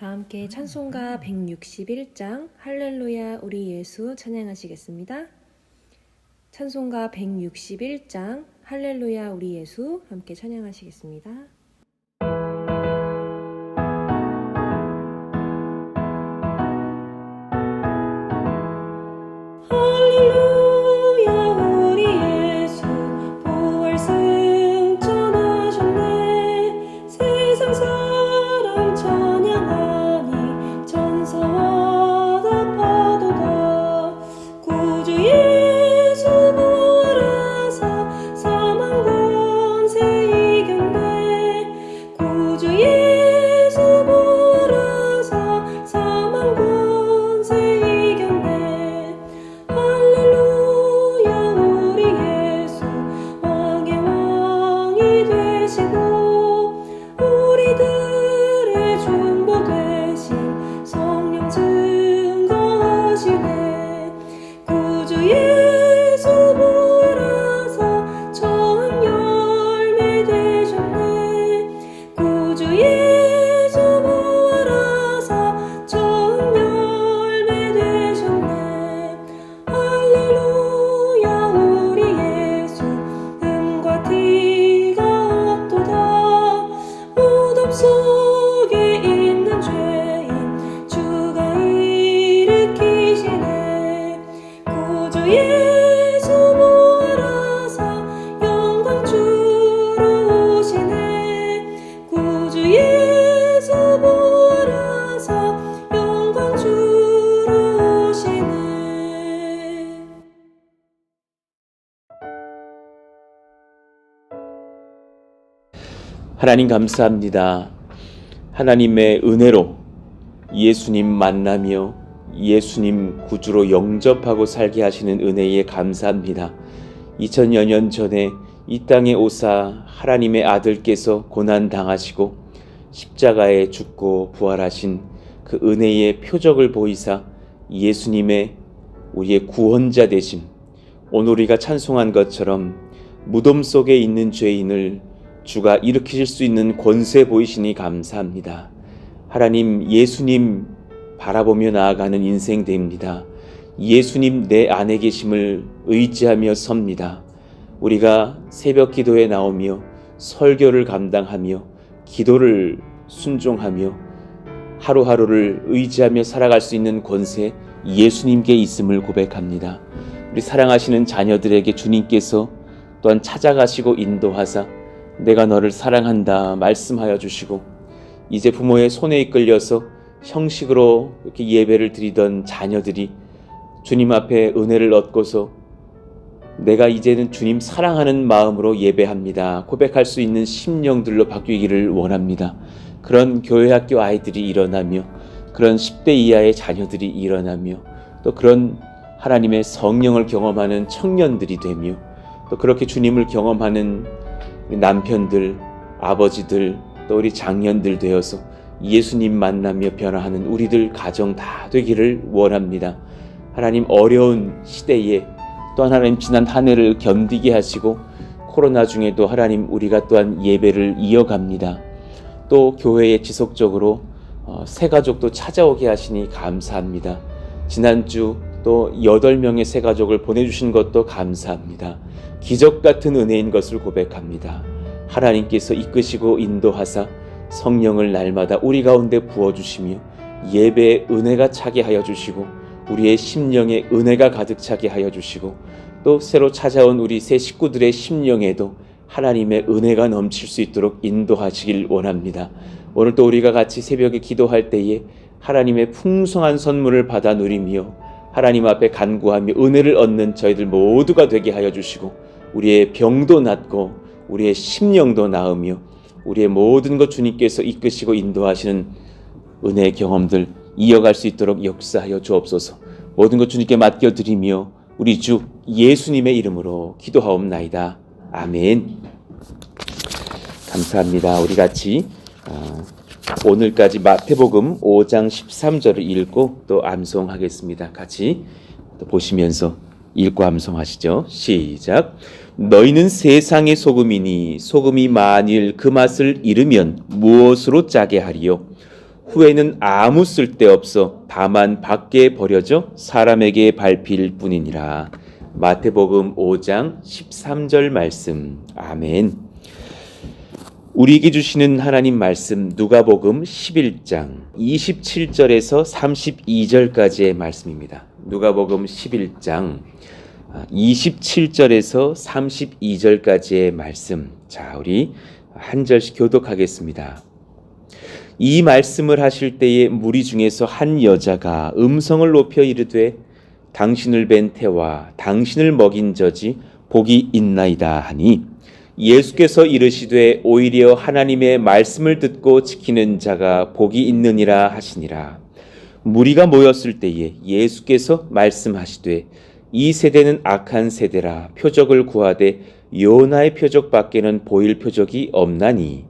다 함께 찬송가 161장 할렐루야 우리 예수 찬양하시겠습니다. 찬송가 161장 할렐루야 우리 예수 함께 찬양하시겠습니다. 하나님 감사합니다. 하나님의 은혜로 예수님 만나며 예수님 구주로 영접하고 살게 하시는 은혜에 감사합니다. 2000여 년 전에 이 땅에 오사 하나님의 아들께서 고난당하시고 십자가에 죽고 부활하신 그 은혜의 표적을 보이사 예수님의 우리의 구원자 되심, 오늘 우리가 찬송한 것처럼 무덤 속에 있는 죄인을 주가 일으키실 수 있는 권세 보이시니 감사합니다. 하나님, 예수님 바라보며 나아가는 인생 됩니다. 예수님 내 안에 계심을 의지하며 섭니다. 우리가 새벽 기도에 나오며 설교를 감당하며 기도를 순종하며 하루하루를 의지하며 살아갈 수 있는 권세 예수님께 있음을 고백합니다. 우리 사랑하시는 자녀들에게 주님께서 또한 찾아가시고 인도하사 내가 너를 사랑한다 말씀하여 주시고, 이제 부모의 손에 이끌려서 형식으로 이렇게 예배를 드리던 자녀들이 주님 앞에 은혜를 얻고서 내가 이제는 주님 사랑하는 마음으로 예배합니다 고백할 수 있는 심령들로 바뀌기를 원합니다. 그런 교회 학교 아이들이 일어나며, 그런 10대 이하의 자녀들이 일어나며, 또 그런 하나님의 성령을 경험하는 청년들이 되며, 또 그렇게 주님을 경험하는 남편들, 아버지들, 또 우리 장년들 되어서 예수님 만나며 변화하는 우리들 가정 다 되기를 원합니다. 하나님, 어려운 시대에 또한 하나님 지난 한 해를 견디게 하시고 코로나 중에도 하나님 우리가 또한 예배를 이어갑니다. 또 교회에 지속적으로 새 가족도 찾아오게 하시니 감사합니다. 지난주 또 8명의 새 가족을 보내주신 것도 감사합니다. 기적 같은 은혜인 것을 고백합니다. 하나님께서 이끄시고 인도하사 성령을 날마다 우리 가운데 부어주시며 예배의 은혜가 차게 하여 주시고 우리의 심령에 은혜가 가득 차게 하여 주시고, 또 새로 찾아온 우리 새 식구들의 심령에도 하나님의 은혜가 넘칠 수 있도록 인도하시길 원합니다. 오늘 또 우리가 같이 새벽에 기도할 때에 하나님의 풍성한 선물을 받아 누리며 하나님 앞에 간구하며 은혜를 얻는 저희들 모두가 되게 하여 주시고, 우리의 병도 낫고 우리의 심령도 나으며 우리의 모든 것 주님께서 이끄시고 인도하시는 은혜의 경험들 이어갈 수 있도록 역사하여 주옵소서. 모든 것 주님께 맡겨드리며 우리 주 예수님의 이름으로 기도하옵나이다. 아멘. 감사합니다. 우리 같이 오늘까지 마태복음 5장 13절을 읽고 또 암송하겠습니다. 같이 또 보시면서 읽고 암송하시죠. 시작. 너희는 세상의 소금이니 소금이 만일 그 맛을 잃으면 무엇으로 짜게 하리요? 후에는 아무 쓸데없어 다만 밖에 버려져 사람에게 밟힐 뿐이니라. 마태복음 5장 13절 말씀. 아멘. 우리에게 주시는 하나님 말씀 누가복음 11장 27절에서 32절까지의 말씀입니다. 누가복음 11장 27절에서 32절까지의 말씀. 자, 우리 한 절씩 교독하겠습니다. 이 말씀을 하실 때에 무리 중에서 한 여자가 음성을 높여 이르되 당신을 뵌 태와 당신을 먹인 저지 복이 있나이다 하니 예수께서 이르시되 오히려 하나님의 말씀을 듣고 지키는 자가 복이 있느니라 하시니라. 무리가 모였을 때에 예수께서 말씀하시되 이 세대는 악한 세대라 표적을 구하되 요나의 표적밖에는 보일 표적이 없나니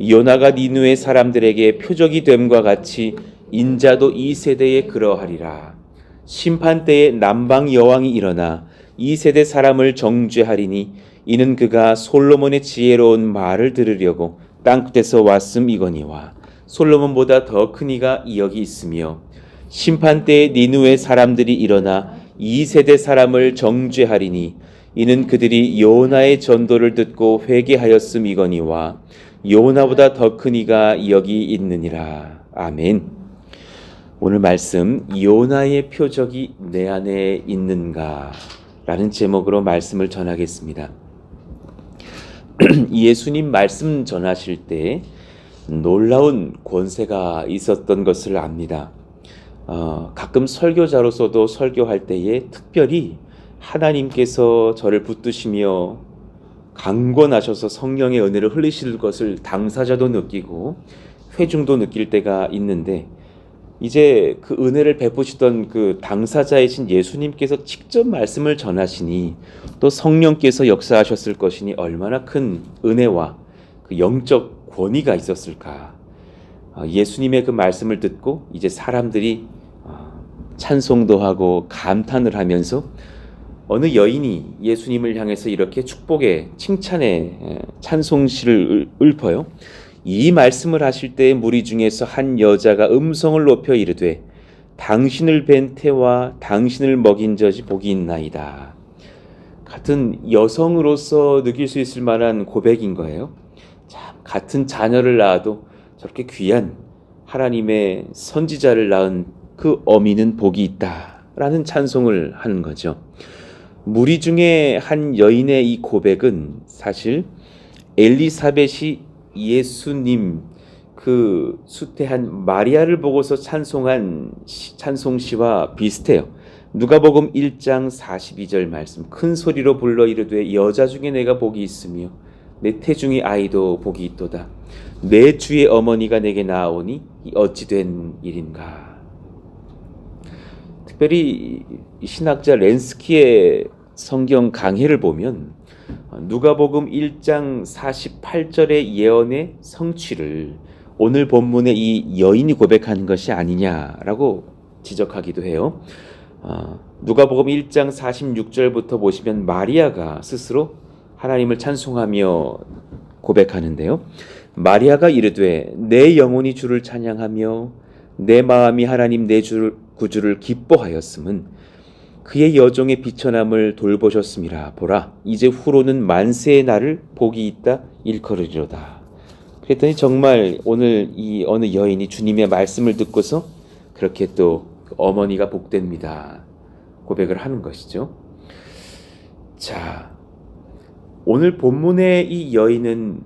요나가 니느웨 사람들에게 표적이 됨과 같이 인자도 이 세대에 그러하리라. 심판 때에 남방 여왕이 일어나 이 세대 사람을 정죄하리니 이는 그가 솔로몬의 지혜로운 말을 들으려고 땅끝에서 왔음이거니와 솔로몬보다 더 큰 이가 여기 있으며 심판 때에 니느웨 사람들이 일어나 이 세대 사람을 정죄하리니 이는 그들이 요나의 전도를 듣고 회개하였음이거니와 요나보다 더 큰 이가 여기 있느니라. 아멘. 오늘 말씀 요나의 표적이 내 안에 있는가 라는 제목으로 말씀을 전하겠습니다. 예수님 말씀 전하실 때 놀라운 권세가 있었던 것을 압니다. 가끔 설교자로서도 설교할 때에 특별히 하나님께서 저를 붙드시며 강권하셔서 성령의 은혜를 흘리실 것을 당사자도 느끼고 회중도 느낄 때가 있는데 이제 그 은혜를 베푸시던 그 당사자이신 예수님께서 직접 말씀을 전하시니 또 성령께서 역사하셨을 것이니 얼마나 큰 은혜와 그 영적 권위가 있었을까. 예수님의 그 말씀을 듣고 이제 사람들이 찬송도 하고 감탄을 하면서 어느 여인이 예수님을 향해서 이렇게 축복의 칭찬의 찬송시를 읊어요. 이 말씀을 하실 때 무리 중에서 한 여자가 음성을 높여 이르되 당신을 뵌 태와 당신을 먹인 젖이 복이 있나이다. 같은 여성으로서 느낄 수 있을 만한 고백인 거예요. 참, 같은 자녀를 낳아도 저렇게 귀한 하나님의 선지자를 낳은 그 어미는 복이 있다라는 찬송을 하는 거죠. 무리 중에 한 여인의 이 고백은 사실 엘리사벳이 예수님 그 수태한 마리아를 보고서 찬송한 찬송시와 비슷해요. 누가복음 1장 42절 말씀. 큰 소리로 불러 이르되 여자 중에 내가 복이 있으며 내 태중의 아이도 복이 있도다. 내 주의 어머니가 내게 나아오니 어찌 된 일인가. 특별히 신학자 렌스키의 성경 강해를 보면 누가복음 1장 48절의 예언의 성취를 오늘 본문의 이 여인이 고백하는 것이 아니냐라고 지적하기도 해요. 누가복음 1장 46절부터 보시면 마리아가 스스로 하나님을 찬송하며 고백하는데요. 마리아가 이르되 내 영혼이 주를 찬양하며 내 마음이 하나님 내 구주를 기뻐하였음은 그의 여종의 비천함을 돌보셨음이라. 보라 이제 후로는 만세의 날을 복이 있다 일컬으리로다. 그랬더니 정말 오늘 이 어느 여인이 주님의 말씀을 듣고서 그렇게 또 어머니가 복됩니다 고백을 하는 것이죠. 자, 오늘 본문의 이 여인은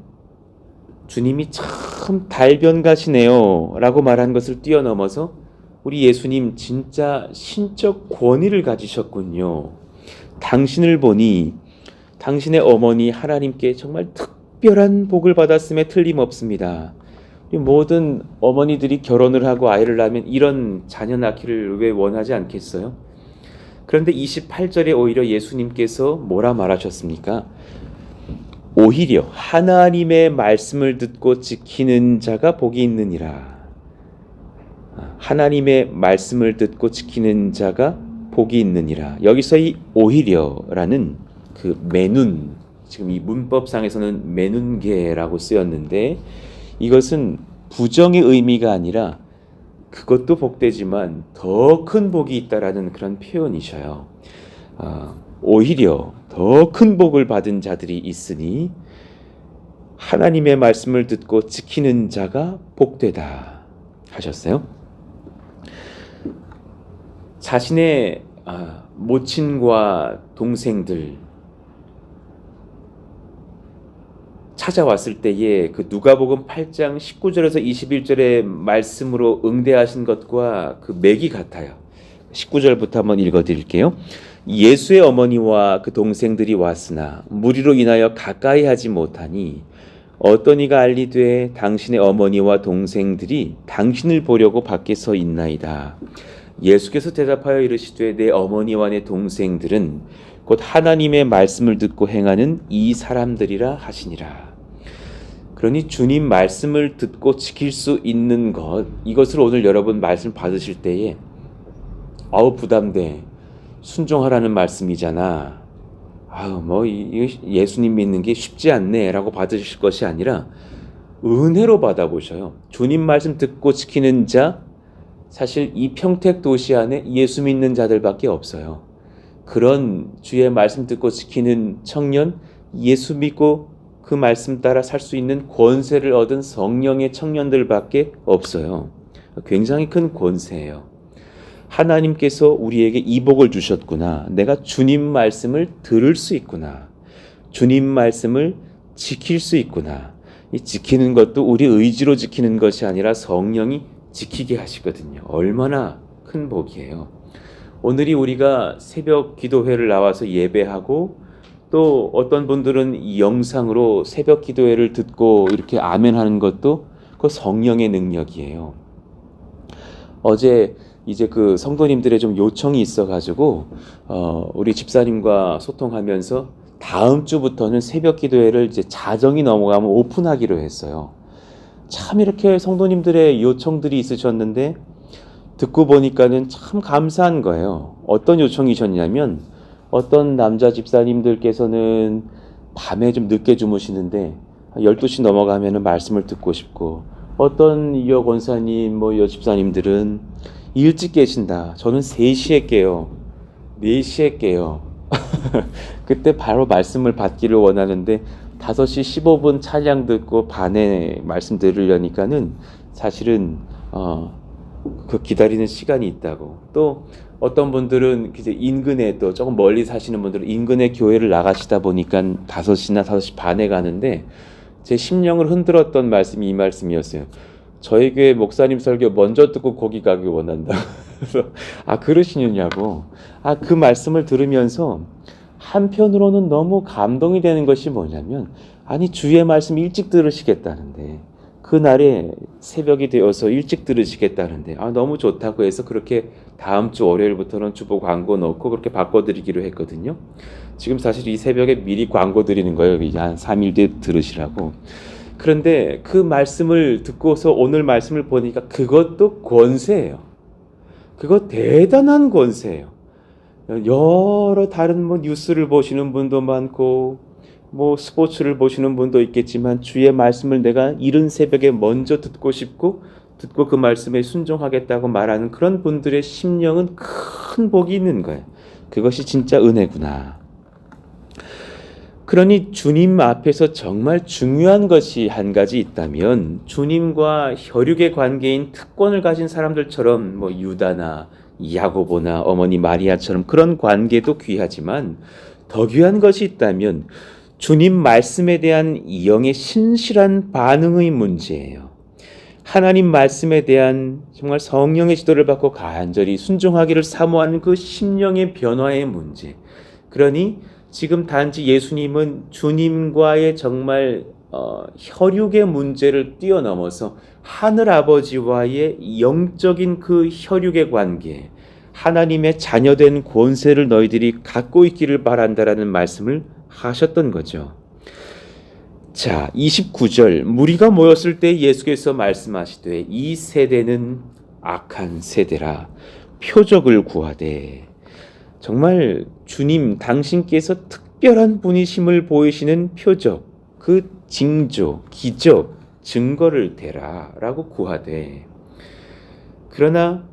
주님이 참 달변가시네요 라고 말한 것을 뛰어넘어서 우리 예수님 진짜 신적 권위를 가지셨군요. 당신을 보니 당신의 어머니 하나님께 정말 특별한 복을 받았음에 틀림없습니다. 모든 어머니들이 결혼을 하고 아이를 낳으면 이런 자녀 낳기를 왜 원하지 않겠어요? 그런데 28절에 오히려 예수님께서 뭐라 말하셨습니까? 오히려 하나님의 말씀을 듣고 지키는 자가 복이 있느니라. 하나님의 말씀을 듣고 지키는 자가 복이 있느니라. 여기서 이 오히려라는 그 메눈, 지금 이 문법상에서는 메눈게라고 쓰였는데 이것은 부정의 의미가 아니라 그것도 복되지만 더 큰 복이 있다라는 그런 표현이셔요. 오히려 더 큰 복을 받은 자들이 있으니 하나님의 말씀을 듣고 지키는 자가 복되다 하셨어요. 자신의 모친과 동생들 찾아왔을 때에 그 누가복음 8장 19절에서 21절의 말씀으로 응대하신 것과 그 맥이 같아요. 19절부터 한번 읽어드릴게요. 예수의 어머니와 그 동생들이 왔으나 무리로 인하여 가까이 하지 못하니 어떤 이가 알리되 당신의 어머니와 동생들이 당신을 보려고 밖에 서 있나이다. 예수께서 대답하여 이르시되 내 어머니와 내 동생들은 곧 하나님의 말씀을 듣고 행하는 이 사람들이라 하시니라. 그러니 주님 말씀을 듣고 지킬 수 있는 것, 이것을 오늘 여러분 말씀 받으실 때에 부담돼, 순종하라는 말씀이잖아, 예수님 믿는 게 쉽지 않네 라고 받으실 것이 아니라 은혜로 받아보셔요. 주님 말씀 듣고 지키는 자, 사실 이 평택 도시 안에 예수 믿는 자들밖에 없어요. 그런 주의 말씀 듣고 지키는 청년, 예수 믿고 그 말씀 따라 살 수 있는 권세를 얻은 성령의 청년들밖에 없어요. 굉장히 큰 권세예요. 하나님께서 우리에게 이 복을 주셨구나. 내가 주님 말씀을 들을 수 있구나. 주님 말씀을 지킬 수 있구나. 이 지키는 것도 우리 의지로 지키는 것이 아니라 성령이 지키게 하시거든요. 얼마나 큰 복이에요. 오늘이 우리가 새벽 기도회를 나와서 예배하고 또 어떤 분들은 이 영상으로 새벽 기도회를 듣고 이렇게 아멘하는 것도 그 성령의 능력이에요. 어제 이제 그 성도님들의 좀 요청이 있어가지고 우리 집사님과 소통하면서 다음 주부터는 새벽 기도회를 이제 자정이 넘어가면 오픈하기로 했어요. 참 이렇게 성도님들의 요청들이 있으셨는데 듣고 보니까는 참 감사한 거예요. 어떤 요청이셨냐면 어떤 남자 집사님들께서는 밤에 좀 늦게 주무시는데 12시 넘어가면 말씀을 듣고 싶고, 어떤 여 권사님 여 집사님들은 일찍 깨신다. 저는 3시에 깨요. 4시에 깨요. 그때 바로 말씀을 받기를 원하는데 5시 15분 찬양 듣고 반에 말씀 들으려니까는 사실은 그 기다리는 시간이 있다고. 또 어떤 분들은 이제 인근에, 또 조금 멀리 사시는 분들은 인근에 교회를 나가시다 보니까 5시나 5시 반에 가는데, 제 심령을 흔들었던 말씀이 이 말씀이었어요. 저희 교회 목사님 설교 먼저 듣고 거기 가기 원한다. 그래서 그러시느냐고. 그 말씀을 들으면서 한편으로는 너무 감동이 되는 것이 뭐냐면, 주의 말씀 일찍 들으시겠다는데, 그날에 새벽이 되어서 일찍 들으시겠다는데 너무 좋다고 해서 그렇게 다음 주 월요일부터는 주보 광고 넣고 그렇게 바꿔드리기로 했거든요. 지금 사실 이 새벽에 미리 광고 드리는 거예요. 한 3일 뒤에 들으시라고. 그런데 그 말씀을 듣고서 오늘 말씀을 보니까 그것도 권세예요. 그거 대단한 권세예요. 여러 다른 뉴스를 보시는 분도 많고 스포츠를 보시는 분도 있겠지만 주의 말씀을 내가 이른 새벽에 먼저 듣고 싶고 듣고 그 말씀에 순종하겠다고 말하는 그런 분들의 심령은 큰 복이 있는 거예요. 그것이 진짜 은혜구나. 그러니 주님 앞에서 정말 중요한 것이 한 가지 있다면 주님과 혈육의 관계인 특권을 가진 사람들처럼 유다나 야고보나 어머니 마리아처럼 그런 관계도 귀하지만 더 귀한 것이 있다면 주님 말씀에 대한 영의 신실한 반응의 문제예요. 하나님 말씀에 대한 정말 성령의 지도를 받고 간절히 순종하기를 사모하는 그 심령의 변화의 문제. 그러니 지금 단지 예수님은 주님과의 정말 혈육의 문제를 뛰어넘어서 하늘 아버지와의 영적인 그 혈육의 관계, 하나님의 자녀된 권세를 너희들이 갖고 있기를 바란다라는 말씀을 하셨던 거죠. 자, 29절 무리가 모였을 때 예수께서 말씀하시되 이 세대는 악한 세대라 표적을 구하되. 정말 주님 당신께서 특별한 분이심을 보이시는 표적, 그 징조, 기적, 증거를 대라 라고 구하되. 그러나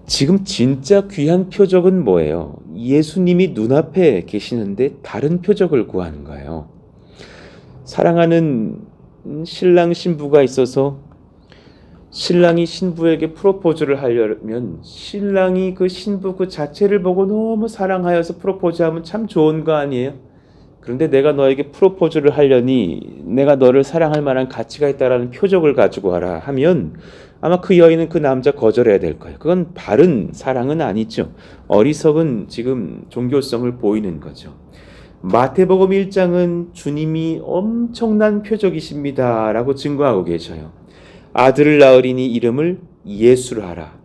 지금 진짜 귀한 표적은 뭐예요? 예수님이 눈앞에 계시는데 다른 표적을 구하는 거예요. 사랑하는 신랑 신부가 있어서 신랑이 신부에게 프로포즈를 하려면 신랑이 그 신부 그 자체를 보고 너무 사랑하여서 프로포즈하면 참 좋은 거 아니에요? 그런데 내가 너에게 프로포즈를 하려니 내가 너를 사랑할 만한 가치가 있다라는 표적을 가지고 와라 하면 아마 그 여인은 그 남자 거절해야 될 거예요. 그건 바른 사랑은 아니죠. 어리석은 지금 종교성을 보이는 거죠. 마태복음 1장은 주님이 엄청난 표적이십니다 라고 증거하고 계셔요. 아들을 낳으리니 이름을 예수라 하라.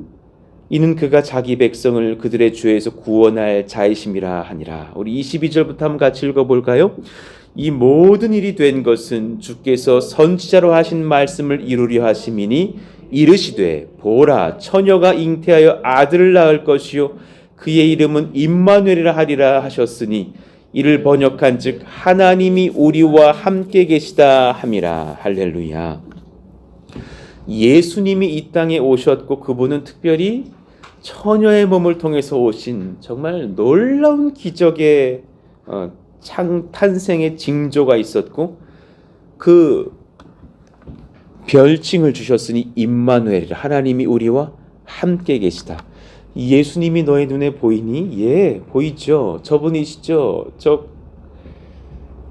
이는 그가 자기 백성을 그들의 죄에서 구원할 자이심이라 하니라. 우리 22절부터 한번 같이 읽어볼까요? 이 모든 일이 된 것은 주께서 선지자로 하신 말씀을 이루려 하심이니 이르시되 보라 처녀가 잉태하여 아들을 낳을 것이요 그의 이름은 임마누엘이라 하리라 하셨으니 이를 번역한즉 하나님이 우리와 함께 계시다 함이라. 할렐루야. 예수님이 이 땅에 오셨고 그분은 특별히 처녀의 몸을 통해서 오신 정말 놀라운 기적의 탄생의 징조가 있었고 그 별칭을 주셨으니 임마누엘 하나님이 우리와 함께 계시다. 예수님이 너의 눈에 보이니? 예, 보이죠. 저분이시죠.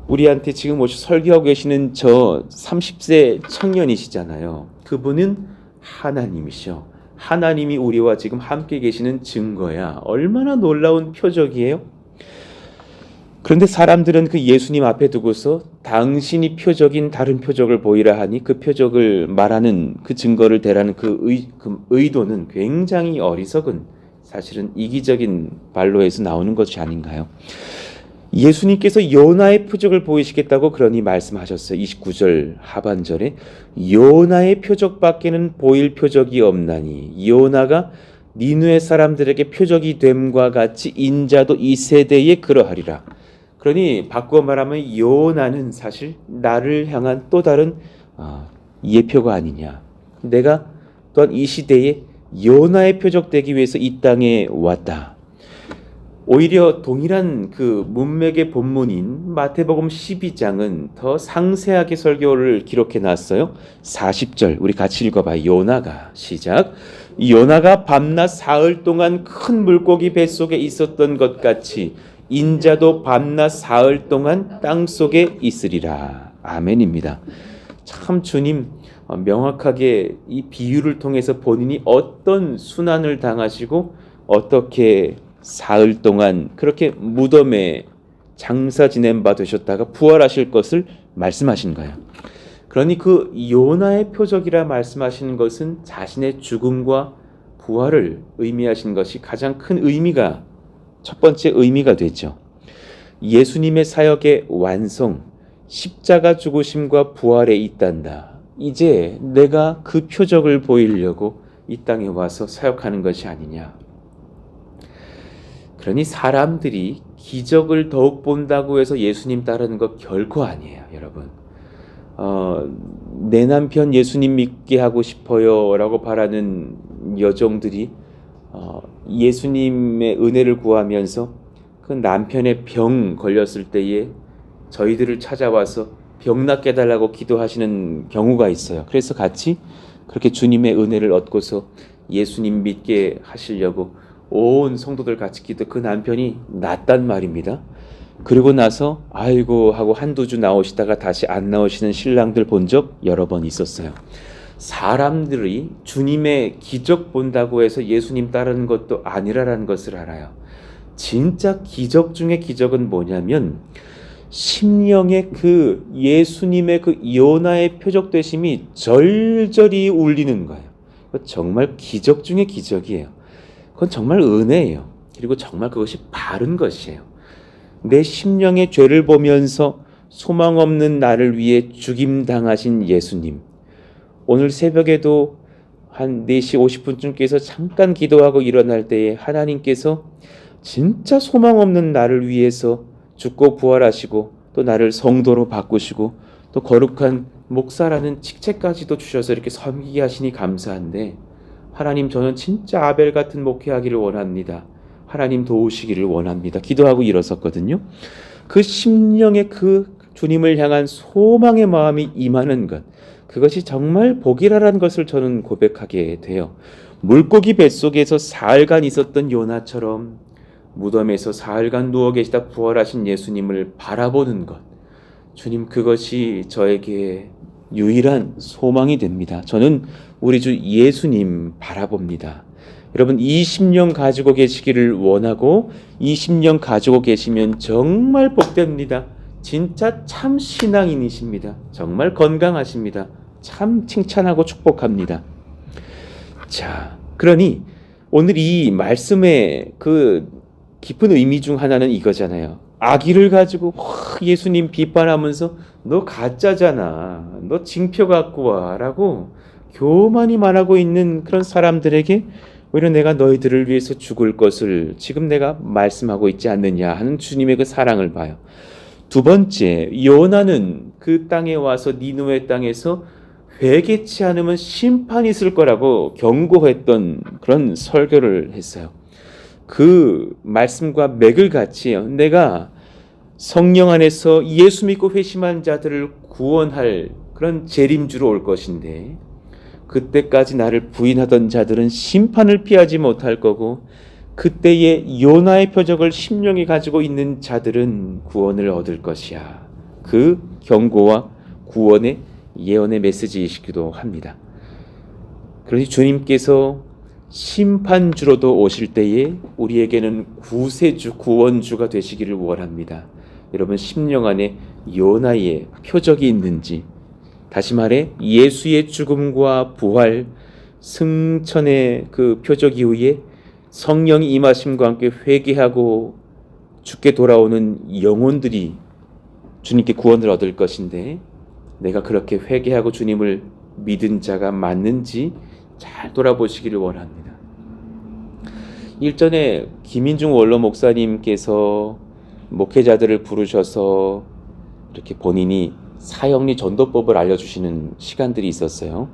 우리한테 지금 오셔 설교하고 계시는 저 30세 청년이시잖아요. 그분은 하나님이셔. 하나님이 우리와 지금 함께 계시는 증거야. 얼마나 놀라운 표적이에요? 그런데 사람들은 그 예수님 앞에 두고서 당신이 표적인 다른 표적을 보이라 하니 그 표적을 말하는 그 증거를 대라는 그 의도는 굉장히 어리석은 사실은 이기적인 발로에서 나오는 것이 아닌가요? 예수님께서 요나의 표적을 보이시겠다고 그러니 말씀하셨어요. 29절 하반절에 요나의 표적밖에는 보일 표적이 없나니 요나가 니느웨 사람들에게 표적이 됨과 같이 인자도 이 세대에 그러하리라. 그러니 바꾸어 말하면 요나는 사실 나를 향한 또 다른 예표가 아니냐. 내가 또한 이 시대에 요나의 표적되기 위해서 이 땅에 왔다. 오히려 동일한 그 문맥의 본문인 마태복음 12장은 더 상세하게 설교를 기록해 놨어요. 40절 우리 같이 읽어봐요. 요나가 시작. 요나가 밤낮 사흘 동안 큰 물고기 뱃속에 있었던 것 같이 인자도 밤낮 사흘 동안 땅속에 있으리라. 아멘입니다. 참 주님 명확하게 이 비유를 통해서 본인이 어떤 순환을 당하시고 어떻게 사흘 동안 그렇게 무덤에 장사 지낸 바 되셨다가 부활하실 것을 말씀하신 거예요. 그러니 그 요나의 표적이라 말씀하시는 것은 자신의 죽음과 부활을 의미하신 것이 가장 큰 의미가 첫 번째 의미가 되죠. 예수님의 사역의 완성, 십자가 죽으심과 부활에 있단다. 이제 내가 그 표적을 보이려고 이 땅에 와서 사역하는 것이 아니냐. 그러니 사람들이 기적을 더욱 본다고 해서 예수님 따르는 것 결코 아니에요, 여러분. 내 남편 예수님 믿게 하고 싶어요 라고 바라는 여종들이 예수님의 은혜를 구하면서 그 남편의 병 걸렸을 때에 저희들을 찾아와서 병 낫게 해달라고 기도하시는 경우가 있어요. 그래서 같이 그렇게 주님의 은혜를 얻고서 예수님 믿게 하시려고 온 성도들 같이 기도 그 남편이 낫단 말입니다. 그리고 나서 아이고 하고 한두 주 나오시다가 다시 안 나오시는 신랑들 본 적 여러 번 있었어요. 사람들이 주님의 기적 본다고 해서 예수님 따르는 것도 아니라는 것을 알아요. 진짜 기적 중에 기적은 뭐냐면 심령의 그 예수님의 그 요나의 표적되심이 절절히 울리는 거예요. 정말 기적 중에 기적이에요. 그건 정말 은혜예요. 그리고 정말 그것이 바른 것이에요. 내 심령의 죄를 보면서 소망 없는 나를 위해 죽임당하신 예수님. 오늘 새벽에도 한 4시 50분쯤께서 잠깐 기도하고 일어날 때에 하나님께서 진짜 소망 없는 나를 위해서 죽고 부활하시고 또 나를 성도로 바꾸시고 또 거룩한 목사라는 직책까지도 주셔서 이렇게 섬기게 하시니 감사한데 하나님 저는 진짜 아벨 같은 목회하기를 원합니다. 하나님 도우시기를 원합니다. 기도하고 일어섰거든요. 그 심령의 그 주님을 향한 소망의 마음이 임하는 것, 그것이 정말 복이라는 것을 저는 고백하게 돼요. 물고기 뱃속에서 사흘간 있었던 요나처럼 무덤에서 사흘간 누워 계시다 부활하신 예수님을 바라보는 것, 주님 그것이 저에게 유일한 소망이 됩니다. 저는 우리 주 예수님 바라봅니다. 여러분 20년 가지고 계시기를 원하고 20년 가지고 계시면 정말 복됩니다. 진짜 참 신앙인이십니다. 정말 건강하십니다. 참 칭찬하고 축복합니다. 자, 그러니 오늘 이 말씀의 그 깊은 의미 중 하나는 이거잖아요. 아기를 가지고 예수님 비판하면서 너 가짜잖아. 너 징표 갖고 와 라고 교만이 말하고 있는 그런 사람들에게 오히려 내가 너희들을 위해서 죽을 것을 지금 내가 말씀하고 있지 않느냐 하는 주님의 그 사랑을 봐요. 두 번째, 요나는 그 땅에 와서 니느웨 땅에서 회개치 않으면 심판이 있을 거라고 경고했던 그런 설교를 했어요. 그 말씀과 맥을 같이 내가 성령 안에서 예수 믿고 회심한 자들을 구원할 그런 재림주로 올 것인데 그때까지 나를 부인하던 자들은 심판을 피하지 못할 거고 그때의 요나의 표적을 심령이 가지고 있는 자들은 구원을 얻을 것이야. 그 경고와 구원의 예언의 메시지이시기도 합니다. 그러니 주님께서 심판주로도 오실 때에 우리에게는 구세주, 구원주가 되시기를 원합니다. 여러분 심령 안에 요나의 표적이 있는지, 다시 말해 예수의 죽음과 부활, 승천의 그 표적 이후에 성령이 임하심과 함께 회개하고 죽게 돌아오는 영혼들이 주님께 구원을 얻을 것인데 내가 그렇게 회개하고 주님을 믿은 자가 맞는지 잘 돌아보시기를 원합니다. 일전에 김인중 원로 목사님께서 목회자들을 부르셔서 이렇게 본인이 사형리 전도법을 알려주시는 시간들이 있었어요.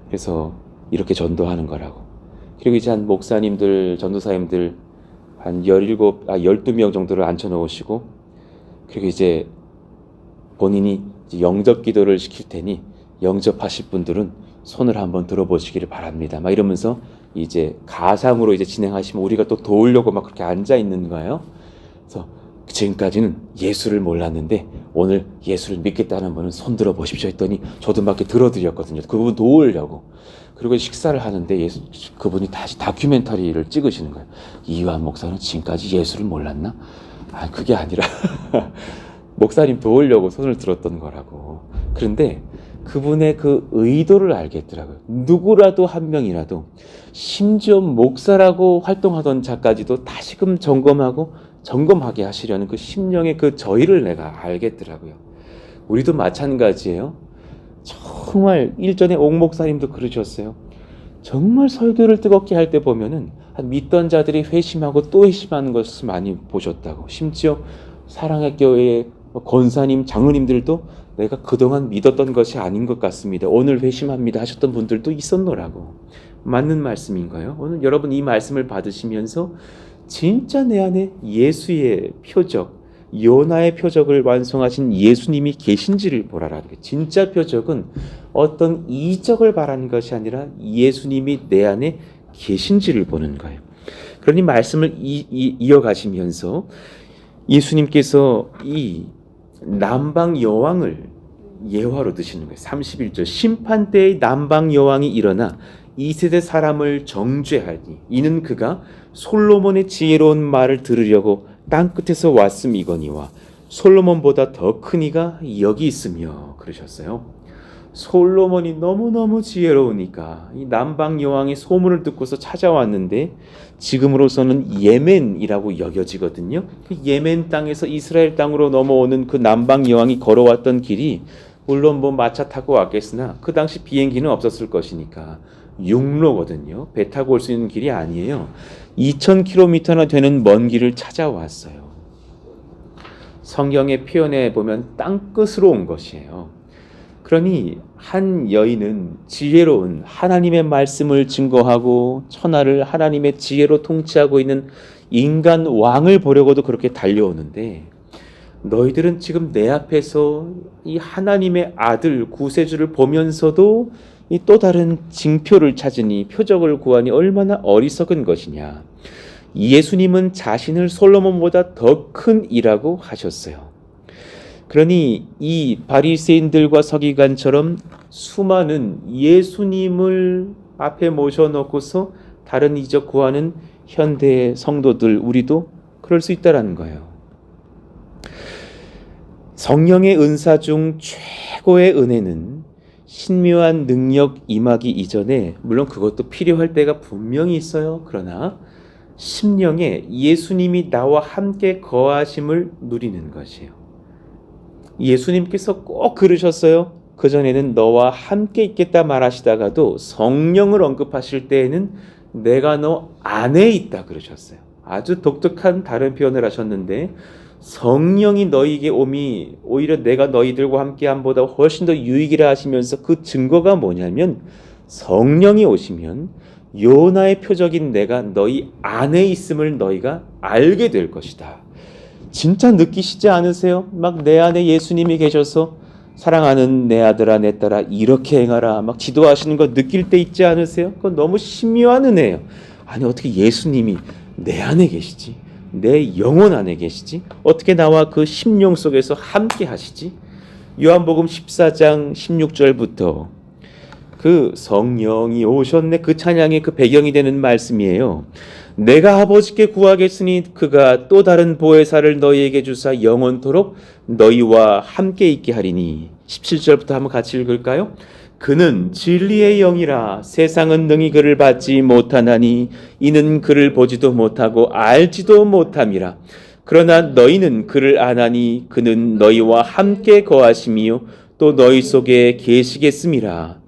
그래서 이렇게 전도하는 거라고. 그리고 이제 한 목사님들, 전도사님들 한 12명 정도를 앉혀놓으시고 그리고 이제 본인이 이제 영접 기도를 시킬 테니 영접하실 분들은 손을 한번 들어보시기를 바랍니다. 막 이러면서 이제 가상으로 이제 진행하시면 우리가 또 도우려고 막 그렇게 앉아 있는 거예요. 그래서 지금까지는 예수를 몰랐는데 오늘 예수를 믿겠다는 분은 손 들어 보십시오 했더니 저도 막 이렇게 들어드렸거든요. 그분 도우려고. 그리고 식사를 하는데 그분이 다시 다큐멘터리를 찍으시는 거예요. 이완 목사는 지금까지 예수를 몰랐나? 아, 그게 아니라 목사님 도우려고 손을 들었던 거라고. 그런데 그분의 그 의도를 알겠더라고요. 누구라도 한 명이라도 심지어 목사라고 활동하던 자까지도 다시금 점검하게 하시려는 그 심령의 그 저희를 내가 알겠더라고요. 우리도 마찬가지예요. 정말 일전에 옥 목사님도 그러셨어요. 정말 설교를 뜨겁게 할 때 보면은 믿던 자들이 회심하고 또 회심하는 것을 많이 보셨다고. 심지어 사랑의 교회의 권사님, 장로님들도 내가 그동안 믿었던 것이 아닌 것 같습니다. 오늘 회심합니다 하셨던 분들도 있었노라고. 맞는 말씀인가요? 오늘 여러분 이 말씀을 받으시면서 진짜 내 안에 예수의 표적, 요나의 표적을 완성하신 예수님이 계신지를 보라라는 거예요. 진짜 표적은 어떤 이적을 바라는 것이 아니라 예수님이 내 안에 계신지를 보는 거예요. 그러니 말씀을 이어가시면서 예수님께서 이 남방 여왕을 예화로 드시는 거예요. 31절 심판 때의 남방 여왕이 일어나 이 세대 사람을 정죄하니 이는 그가 솔로몬의 지혜로운 말을 들으려고 땅끝에서 왔음이거니와 솔로몬보다 더 큰 이가 여기 있으며 그러셨어요. 솔로몬이 너무너무 지혜로우니까 이 남방 여왕의 소문을 듣고서 찾아왔는데 지금으로서는 예멘이라고 여겨지거든요. 그 예멘 땅에서 이스라엘 땅으로 넘어오는 그 남방 여왕이 걸어왔던 길이 물론 뭐 마차 타고 왔겠으나 그 당시 비행기는 없었을 것이니까 육로거든요. 배 타고 올 수 있는 길이 아니에요. 2000km나 되는 먼 길을 찾아왔어요. 성경의 표현에 보면 땅끝으로 온 것이에요. 그러니 한 여인은 지혜로운 하나님의 말씀을 증거하고 천하를 하나님의 지혜로 통치하고 있는 인간 왕을 보려고도 그렇게 달려오는데, 너희들은 지금 내 앞에서 이 하나님의 아들 구세주를 보면서도 이 또 다른 징표를 찾으니, 표적을 구하니 얼마나 어리석은 것이냐. 예수님은 자신을 솔로몬보다 더 큰 이라고 하셨어요. 그러니 이 바리새인들과 서기관처럼 수많은 예수님을 앞에 모셔놓고서 다른 이적 구하는 현대의 성도들, 우리도 그럴 수 있다라는 거예요. 성령의 은사 중 최고의 은혜는 신묘한 능력 임하기 이전에, 물론 그것도 필요할 때가 분명히 있어요. 그러나 심령에 예수님이 나와 함께 거하심을 누리는 것이에요. 예수님께서 꼭 그러셨어요. 그전에는 너와 함께 있겠다 말하시다가도 성령을 언급하실 때에는 내가 너 안에 있다 그러셨어요. 아주 독특한 다른 표현을 하셨는데, 성령이 너희에게 오미 오히려 내가 너희들과 함께함보다 훨씬 더 유익이라 하시면서, 그 증거가 뭐냐면 성령이 오시면 요나의 표적인 내가 너희 안에 있음을 너희가 알게 될 것이다. 진짜 느끼시지 않으세요? 막 내 안에 예수님이 계셔서 사랑하는 내 아들아 내 딸아 이렇게 행하라 막 지도하시는 거 느낄 때 있지 않으세요? 그건 너무 신묘한 은혜예요. 아니 어떻게 예수님이 내 안에 계시지? 내 영혼 안에 계시지? 어떻게 나와 그 심령 속에서 함께 하시지? 요한복음 14장 16절부터 그 성령이 오셨네, 그 찬양의 그 배경이 되는 말씀이에요. 내가 아버지께 구하겠으니 그가 또 다른 보혜사를 너희에게 주사 영원토록 너희와 함께 있게 하리니. 17절부터 한번 같이 읽을까요? 그는 진리의 영이라 세상은 능히 그를 받지 못하나니 이는 그를 보지도 못하고 알지도 못함이라. 그러나 너희는 그를 아나니 그는 너희와 함께 거하심이요 또 너희 속에 계시겠음이라.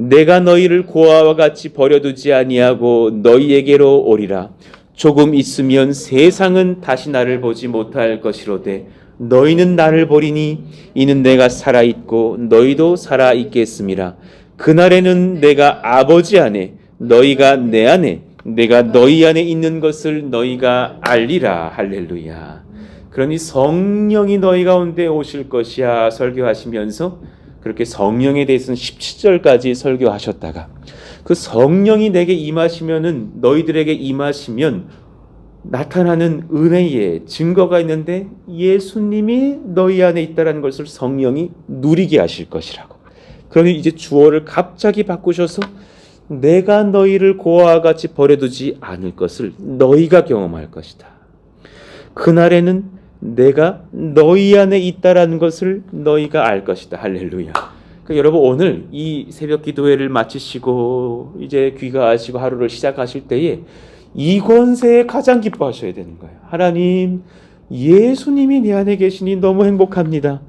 내가 너희를 고아와 같이 버려두지 아니하고 너희에게로 오리라. 조금 있으면 세상은 다시 나를 보지 못할 것이로되 너희는 나를 보리니 이는 내가 살아있고 너희도 살아있겠음이라. 그날에는 내가 아버지 안에 너희가 내 안에 내가 너희 안에 있는 것을 너희가 알리라. 할렐루야. 그러니 성령이 너희 가운데 오실 것이야 설교하시면서 그렇게 성령에 대해서는 17절까지 설교하셨다가, 그 성령이 내게 임하시면은, 너희들에게 임하시면 나타나는 은혜의 증거가 있는데 예수님이 너희 안에 있다는 것을 성령이 누리게 하실 것이라고. 그러니 이제 주어를 갑자기 바꾸셔서 내가 너희를 고아와 같이 버려두지 않을 것을 너희가 경험할 것이다. 그날에는 내가 너희 안에 있다라는 것을 너희가 알 것이다. 할렐루야. 그러니까 여러분 오늘 이 새벽 기도회를 마치시고 이제 귀가하시고 하루를 시작하실 때에 이 권세에 가장 기뻐하셔야 되는 거예요. 하나님, 예수님이 내 안에 계시니 너무 행복합니다.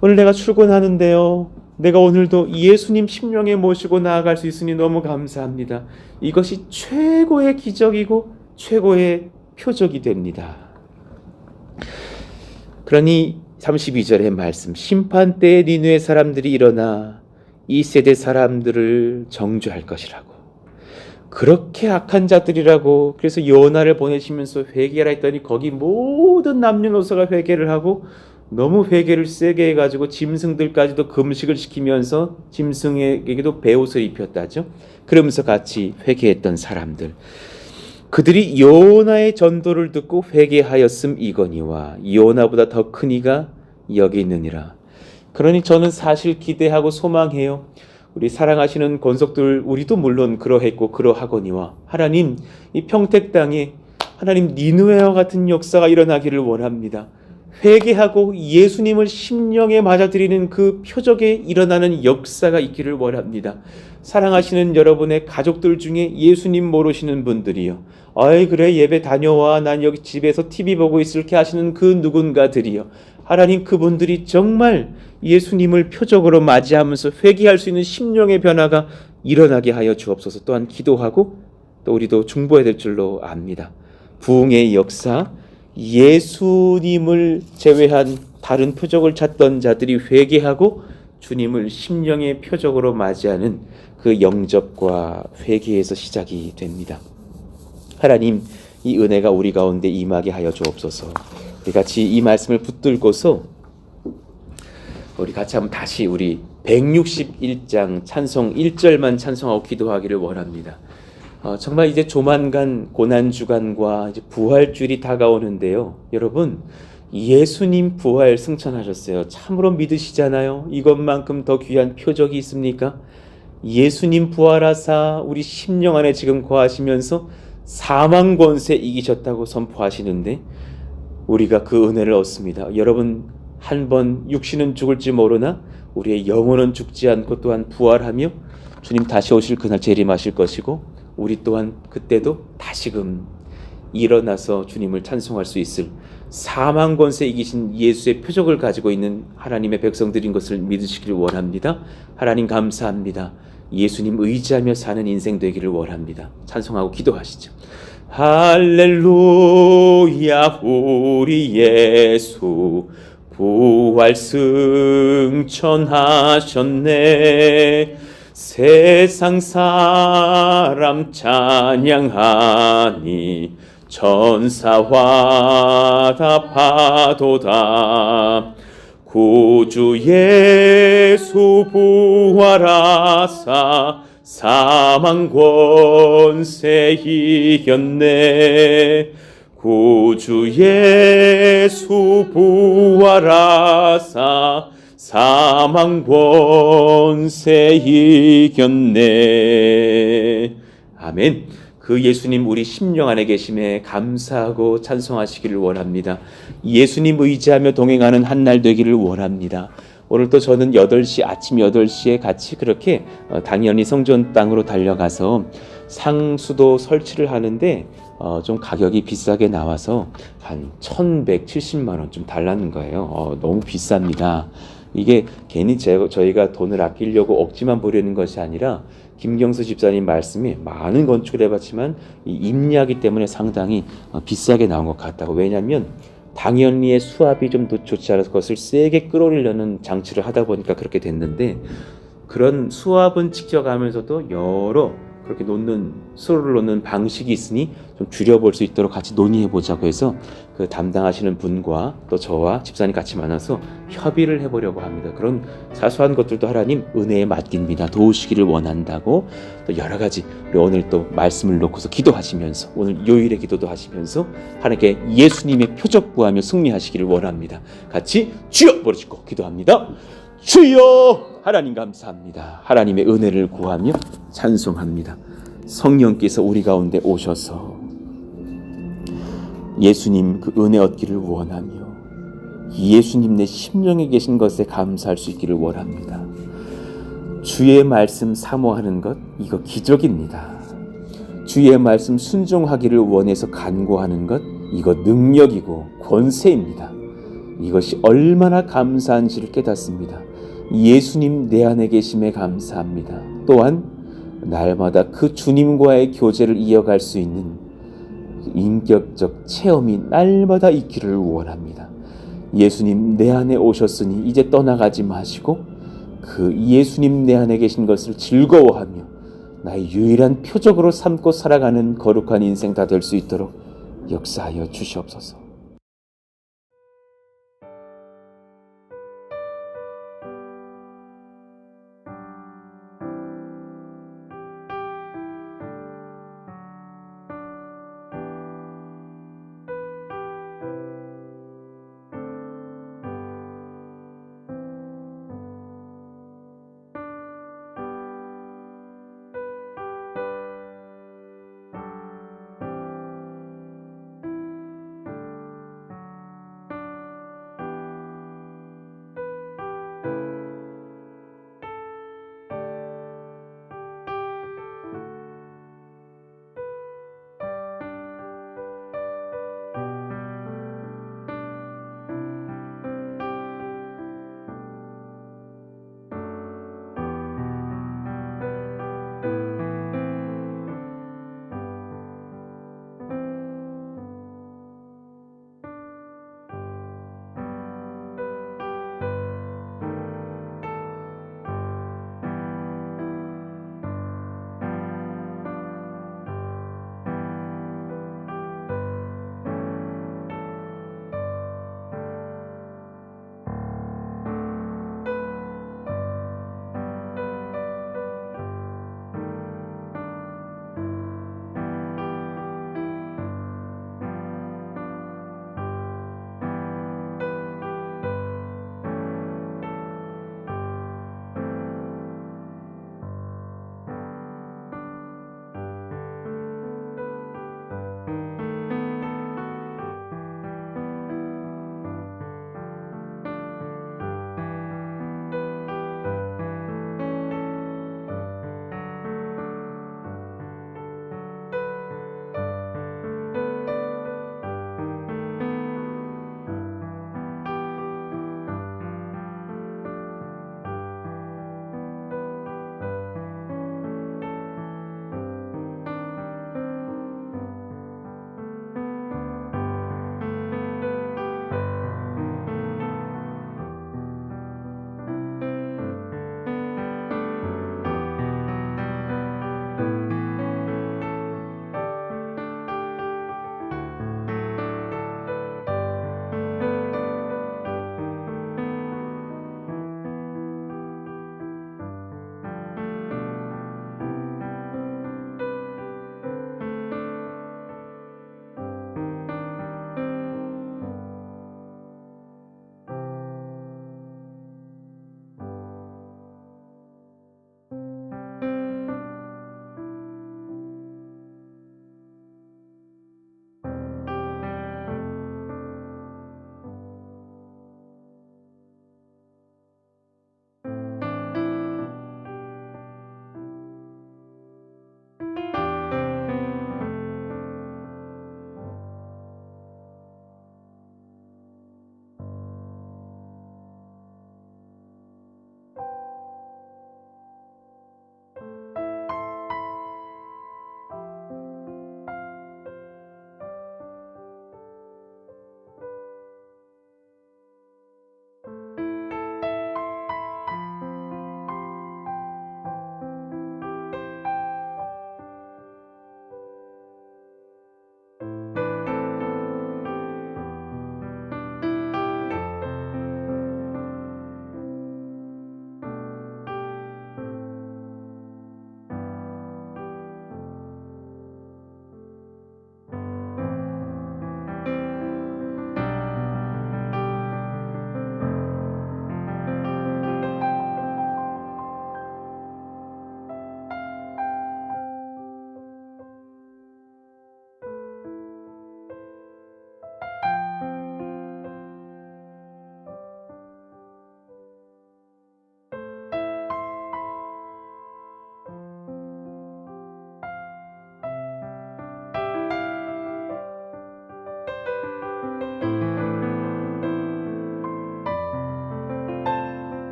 오늘 내가 출근하는데요, 내가 오늘도 예수님 심령에 모시고 나아갈 수 있으니 너무 감사합니다. 이것이 최고의 기적이고 최고의 표적이 됩니다. 그러니 32절의 말씀, 심판 때에 니느웨 사람들이 일어나 이 세대 사람들을 정죄할 것이라고. 그렇게 악한 자들이라고. 그래서 요나를 보내시면서 회개하라 했더니 거기 모든 남녀노소가 회개를 하고, 너무 회개를 세게 해가지고 짐승들까지도 금식을 시키면서 짐승에게도 베옷을 입혔다죠. 그러면서 같이 회개했던 사람들, 그들이 요나의 전도를 듣고 회개하였음 이거니와 요나보다 더 큰 이가 여기 있느니라. 그러니 저는 사실 기대하고 소망해요. 우리 사랑하시는 권속들, 우리도 물론 그러했고 그러하거니와 하나님, 이 평택 땅에 하나님 니느웨와 같은 역사가 일어나기를 원합니다. 회개하고 예수님을 심령에 맞아들이는 그 표적에 일어나는 역사가 있기를 원합니다. 사랑하시는 여러분의 가족들 중에 예수님 모르시는 분들이요, 아이 그래 예배 다녀와 난 여기 집에서 TV 보고 있을게 하시는 그 누군가들이요, 하나님 그분들이 정말 예수님을 표적으로 맞이하면서 회개할 수 있는 심령의 변화가 일어나게 하여 주옵소서. 또한 기도하고 또 우리도 중보해야 될 줄로 압니다. 부흥의 역사, 예수님을 제외한 다른 표적을 찾던 자들이 회개하고 주님을 심령의 표적으로 맞이하는 그 영접과 회개에서 시작이 됩니다. 하나님, 이 은혜가 우리 가운데 임하게 하여 주옵소서. 우리 같이 이 말씀을 붙들고서 우리 같이 한번 다시 우리 161장 찬송 1절만 찬송하고 기도하기를 원합니다. 정말 이제 조만간 고난주간과 이제 부활주일이 다가오는데요. 여러분, 예수님 부활 승천하셨어요. 참으로 믿으시잖아요. 이것만큼 더 귀한 표적이 있습니까? 예수님 부활하사 우리 심령 안에 지금 거하시면서 사망 권세 이기셨다고 선포하시는데 우리가 그 은혜를 얻습니다. 여러분, 한번 육신은 죽을지 모르나 우리의 영혼은 죽지 않고 또한 부활하며 주님 다시 오실 그날 재림하실 것이고 우리 또한 그때도 다시금 일어나서 주님을 찬송할 수 있을 사망 권세 이기신 예수의 표적을 가지고 있는 하나님의 백성들인 것을 믿으시기를 원합니다. 하나님 감사합니다. 예수님 의지하며 사는 인생 되기를 원합니다. 찬송하고 기도하시죠. 할렐루야, 우리 예수 부활 승천하셨네. 세상 사람 찬양하니 천사와 답하도다. 구주 예수 부활하사 사망 권세 이겼네. 구주 예수 부활하사 사망 권세 이겼네. 아멘. 그 예수님 우리 심령 안에 계심에 감사하고 찬송하시기를 원합니다. 예수님 의지하며 동행하는 한 날 되기를 원합니다. 오늘 또 저는 8시 아침 8시에 같이 그렇게 당연히 성전 땅으로 달려가서 상수도 설치를 하는데 좀 가격이 비싸게 나와서 한 1,170만 원 좀 달라는 거예요. 너무 비쌉니다. 이게 괜히 저희가 돈을 아끼려고 억지만 부리는 것이 아니라 김경수 집사님 말씀이 많은 건축을 해봤지만 이 임야기 때문에 상당히 비싸게 나온 것 같다고. 왜냐하면 당연리의 수압이 좀 더 좋지 않아서 그것을 세게 끌어올리려는 장치를 하다 보니까 그렇게 됐는데 그런 수압은 지켜가면서도 여러 그렇게 수로를 놓는 방식이 있으니 좀 줄여볼 수 있도록 같이 논의해보자고 해서 그 담당하시는 분과 또 저와 집사님 같이 만나서 협의를 해보려고 합니다. 그런 사소한 것들도 하나님 은혜에 맡깁니다. 도우시기를 원한다고. 또 여러 가지 우리 오늘 또 말씀을 놓고서 기도하시면서 오늘 요일의 기도도 하시면서 하나님께 예수님의 표적 구하며 승리하시기를 원합니다. 같이 주여 부르짖고 기도합니다. 주여! 하나님 감사합니다. 하나님의 은혜를 구하며 찬송합니다. 성령께서 우리 가운데 오셔서 예수님 그 은혜 얻기를 원하며 예수님 내 심령에 계신 것에 감사할 수 있기를 원합니다. 주의 말씀 사모하는 것, 이거 기적입니다. 주의 말씀 순종하기를 원해서 간구하는 것, 이거 능력이고 권세입니다. 이것이 얼마나 감사한지를 깨닫습니다. 예수님 내 안에 계심에 감사합니다. 또한 날마다 그 주님과의 교제를 이어갈 수 있는 인격적 체험이 날마다 있기를 원합니다. 예수님 내 안에 오셨으니 이제 떠나가지 마시고 그 예수님 내 안에 계신 것을 즐거워하며 나의 유일한 표적으로 삼고 살아가는 거룩한 인생 다 될 수 있도록 역사하여 주시옵소서.